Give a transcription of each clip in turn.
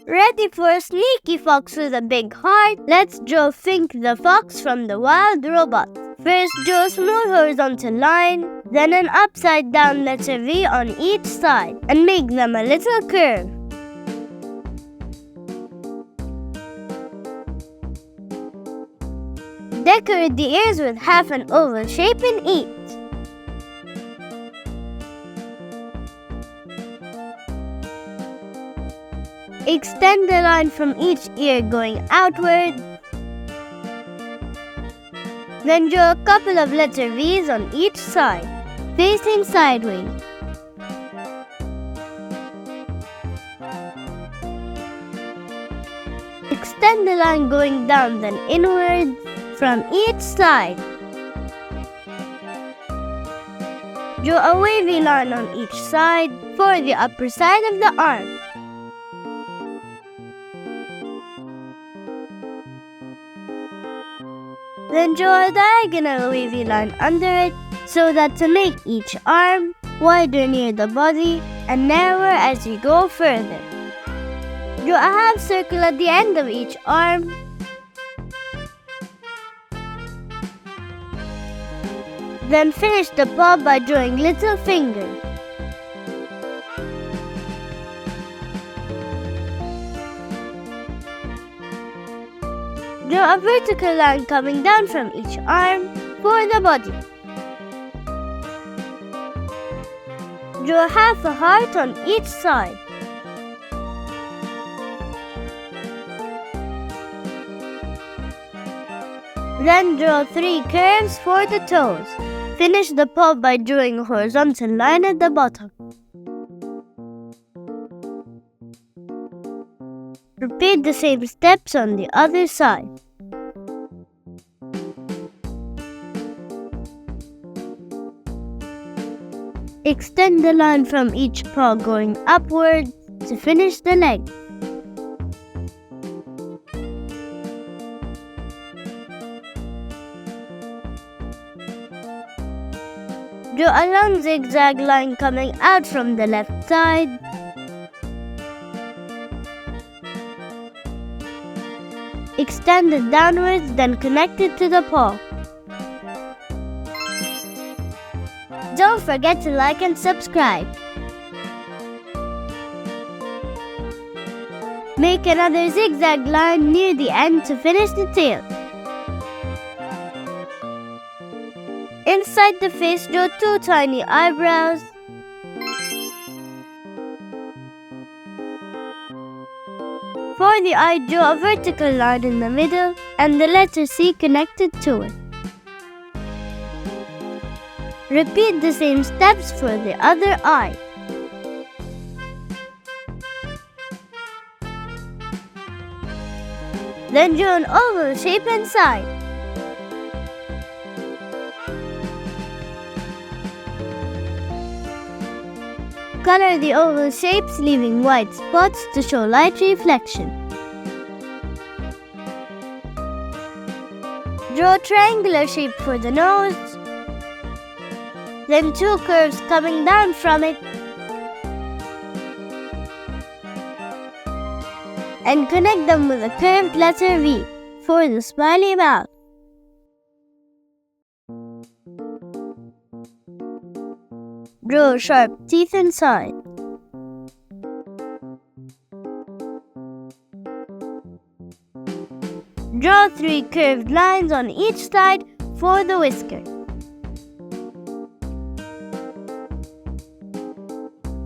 Ready for a sneaky fox with a big heart? Let's draw Fink the Fox from the wild robot. First, draw a small horizontal line, then an upside down letter V on each side, and make them a little curve. Decorate the ears with half an oval shape in each. Extend the line from each ear going outward. Then draw a couple of letter V's on each side, facing sideways. Extend the line going down then inward from each side. Draw a wavy line on each side for the upper side of the arm. Then draw a diagonal wavy line under it so that to make each arm wider near the body and narrower as you go further. Draw a half circle at the end of each arm. Then finish the paw by drawing little fingers. Draw a vertical line coming down from each arm for the body. Draw half a heart on each side. Then draw 3 curves for the toes. Finish the paw by drawing a horizontal line at the bottom. Repeat the same steps on the other side. Extend the line from each paw going upward to finish the leg. Draw a long zigzag line coming out from the left side. Extend it downwards, then connect it to the paw. Don't forget to like and subscribe. Make another zigzag line near the end to finish the tail. Inside the face, draw 2 tiny eyebrows. For the eye, draw a vertical line in the middle and the letter C connected to it. Repeat the same steps for the other eye. Then draw an oval shape inside. Color the oval shapes, leaving white spots to show light reflection. Draw a triangular shape for the nose, then 2 curves coming down from it, and connect them with a curved letter V for the smiley mouth. Draw sharp teeth inside. Draw 3 curved lines on each side for the whisker.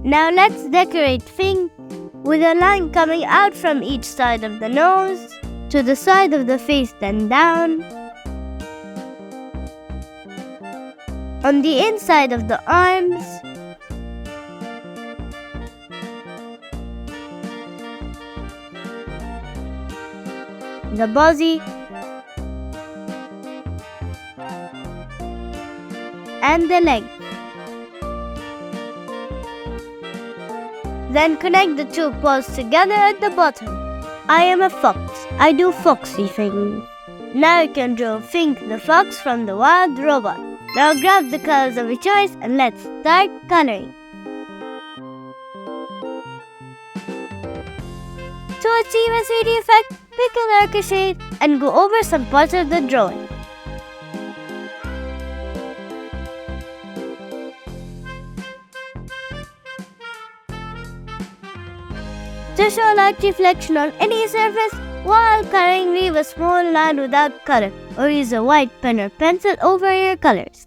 Now let's decorate Fink with a line coming out from each side of the nose to the side of the face, then down. On the inside of the arms, the body, and the leg. Then connect the 2 paws together at the bottom. I am a fox. I do foxy things. Now you can draw Fink the Fox from the wild robot. Now grab the colors of your choice and let's start coloring. To achieve a 3D effect, pick a darker shade and go over some parts of the drawing. To show light reflection on any surface, while coloring, leave a small line without color or use a white pen or pencil over your colors.